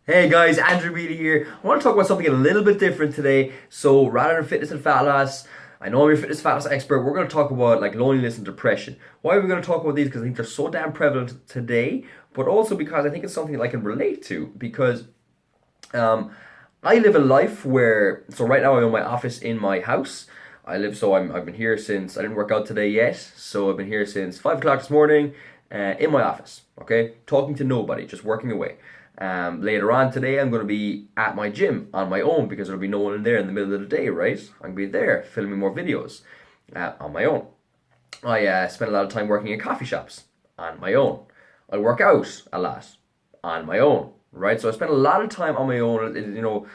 Hey guys, Andrew Beatty here. I want to talk about something a little bit different today. So rather than fitness and fat loss, I know I'm your fitness fat loss expert. We're going to talk about like loneliness and depression. Why are we going to talk about these? Because I think they're so damn prevalent today, but also because I think it's something that I can relate to. Because um, I live a life where right now I'm in my office in my house. I've been here since I didn't work out today yet, so I've been here since 5 o'clock this morning, in my office. Okay, talking to nobody, just working away. Later on today, I'm going to be at my gym on my own because there'll be no one in there in the middle of the day, right? I'm going to be there filming more videos on my own. I spend a lot of time working in coffee shops on my own. I work out a lot on my own, right? So I spend a lot of time on my own.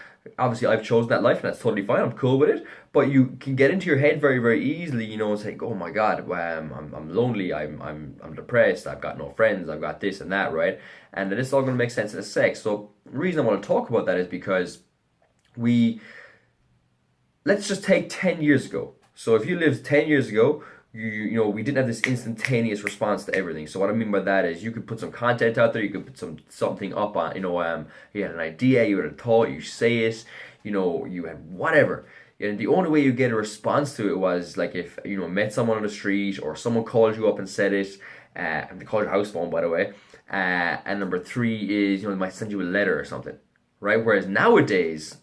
Obviously I've chosen that life and that's totally fine. I'm cool with it. But you can get into your head very, very easily, and say, oh my God, I'm lonely, I'm depressed, I've got no friends, I've got this and that, right? And then it's all going to make sense in a sec. So the reason I want to talk about that is because we let's just take 10 years ago. So if you lived 10 years ago, we didn't have this instantaneous response to everything. So what I mean by that is you could put some content out there, you could put something up on, you had an idea, you had a thought, you say it, you had whatever. And the only way you get a response to it was like if met someone on the street or someone called you up and said it, and they called your house phone by the way. And number three is they might send you a letter or something, right? Whereas nowadays,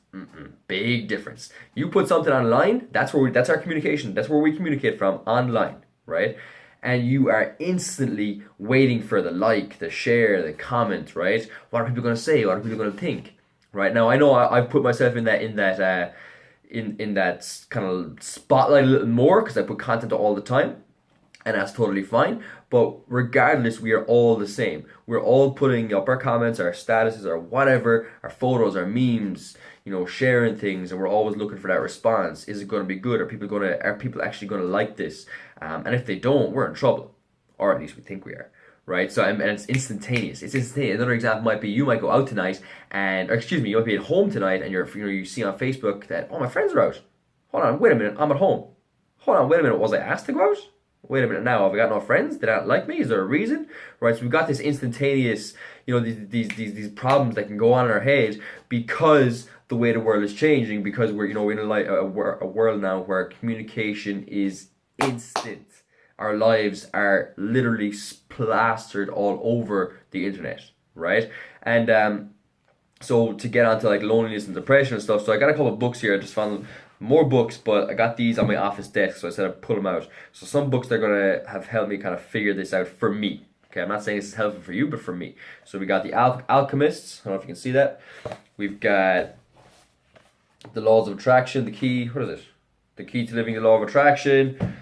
big difference. You put something online, that's our communication. That's where we communicate from online, right? And you are instantly waiting for the like, the share, the comment, right? What are people going to say? What are people going to think? Right now, I know I've put myself in that kind of spotlight a little more because I put content all the time, and that's totally fine. But regardless, we are all the same. We're all putting up our comments, our statuses, our whatever, our photos, our memes, sharing things, and we're always looking for that response. Is it going to be good? Are people actually going to like this? And if they don't, we're in trouble, or at least we think we are. Right, so and it's instantaneous. It's instantaneous. Another example might be you might go out tonight, or excuse me, you might be at home tonight, and you see on Facebook that my friends are out. Hold on, wait a minute, I'm at home. Hold on, wait a minute, was I asked to go out? Wait a minute now, have I got no friends? Did they not like me? Is there a reason? Right, so we've got this instantaneous, these problems that can go on in our head because the way the world is changing, because we're in a world now where communication is instant. Our lives are literally plastered all over the internet, right? And so to get onto like loneliness and depression and stuff, so I got a couple of books here. I just found more books, but I got these on my office desk, so I said I'd pull them out. So some books that are gonna have helped me kind of figure this out for me. Okay, I'm not saying this is helpful for you, but for me. So we got the Alchemists. I don't know if you can see that. We've got the Laws of Attraction. The key. What is it? The key to living the law of attraction.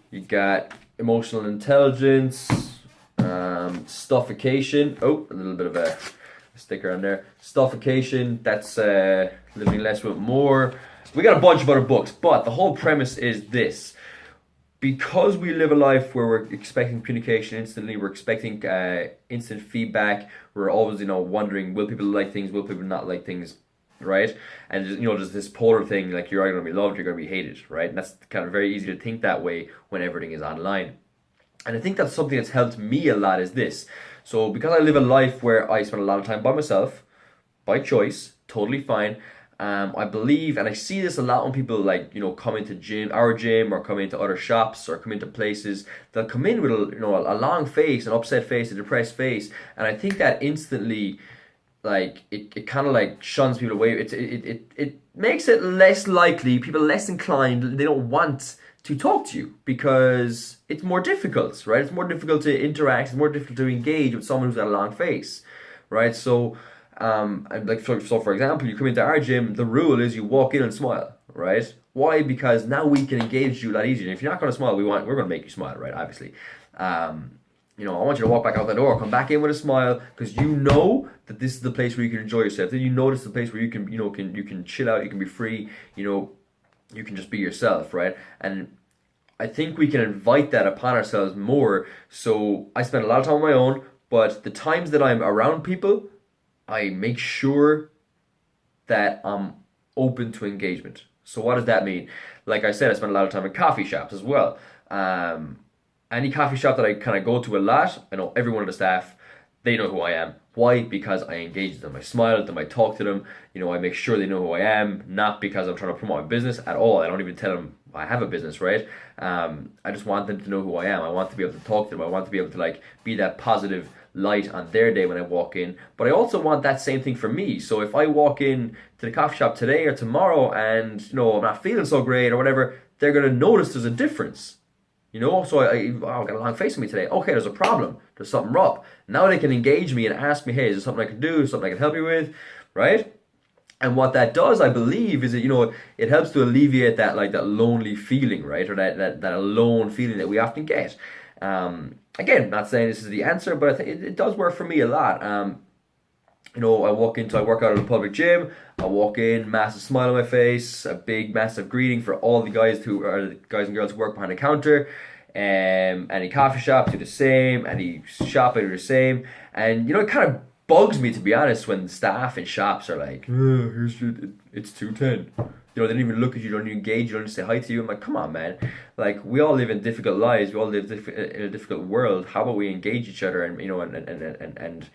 You got emotional intelligence, stuffication. Oh, a little bit of a sticker on there. Stuffication. That's living less with more. We got a bunch of other books, but the whole premise is this: because we live a life where we're expecting communication instantly, we're expecting instant feedback. We're always, wondering, will people like things? Will people not like things? Right? And just this polar thing, like you're either going to be loved, you're going to be hated, right? And that's kind of very easy to think that way when everything is online. And I think that's something that's helped me a lot is this. So because I live a life where I spend a lot of time by myself, by choice, totally fine. I believe, and I see this a lot when people come into our gym, or come into other shops, or come into places. They'll come in with a long face, an upset face, a depressed face, and I think that instantly, it kind of like shuns people away. It makes it less likely, people less inclined. They don't want to talk to you because it's more difficult, right? It's more difficult to interact. It's more difficult to engage with someone who's got a long face, right? So, for example, you come into our gym. The rule is you walk in and smile, right? Why? Because now we can engage you a lot easier. And if you're not going to smile, we're going to make you smile, right? Obviously. I want you to walk back out the door, come back in with a smile, because you know that this is the place where you can enjoy yourself. That you know this is the place where you can chill out, you can be free, you can just be yourself, right? And I think we can invite that upon ourselves more. So I spend a lot of time on my own, but the times that I'm around people, I make sure that I'm open to engagement. So what does that mean? Like I said, I spend a lot of time in coffee shops as well. Any coffee shop that I kind of go to a lot, I know every one of the staff. they know who I am. Why? Because I engage with them. I smile at them. I talk to them. I make sure they know who I am. Not because I'm trying to promote my business at all. I don't even tell them I have a business, right? I just want them to know who I am. I want to be able to talk to them. I want to be able to be that positive light on their day when I walk in. But I also want that same thing for me. So if I walk in to the coffee shop today or tomorrow and I'm not feeling so great or whatever, they're gonna notice there's a difference. So I got a long face on me today. Okay, there's a problem. There's something up. Now they can engage me and ask me, hey, is there something I can do? Is there something I can help you with? Right? And what that does, I believe, is that, it helps to alleviate that lonely feeling, right? Or that alone feeling that we often get. Again, not saying this is the answer, but I think it does work for me a lot. I work out at a public gym. I walk in, massive smile on my face, a big, massive greeting for all the guys and girls who work behind the counter. Any coffee shop do the same. Any shop I do the same. And it kind of bugs me, to be honest, when staff and shops are like, it's 2:10. They don't even look at you, don't even engage, don't even say hi to you. I'm like, come on, man. We all live in difficult lives. We all live in a difficult world. How about we engage each other and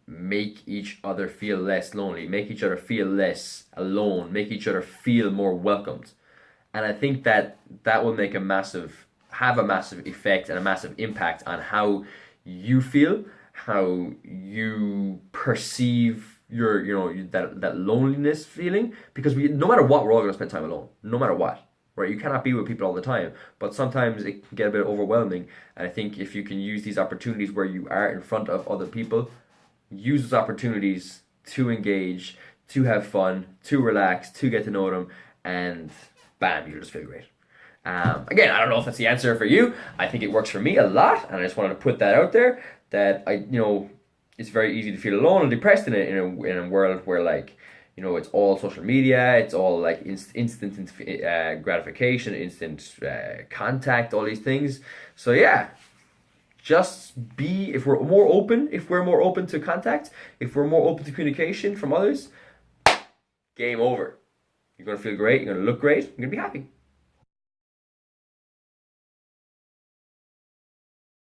make each other feel less lonely, make each other feel less alone, make each other feel more welcomed. And I think that will have a massive effect and a massive impact on how you feel, how you perceive that loneliness feeling, because no matter what, we're all going to spend time alone, no matter what. Right, you cannot be with people all the time, but sometimes it can get a bit overwhelming. And I think if you can use these opportunities where you are in front of other people, use those opportunities to engage, to have fun, to relax, to get to know them, and bam, you'll just feel great. Again, I don't know if that's the answer for you. I think it works for me a lot, and I just wanted to put that out there, that it's very easy to feel alone and depressed in a world where it's all social media, it's all instant gratification, instant contact, all these things. So yeah, just be, if we're more open to contact, if we're more open to communication from others, game over. You're going to feel great, you're going to look great, you're going to be happy.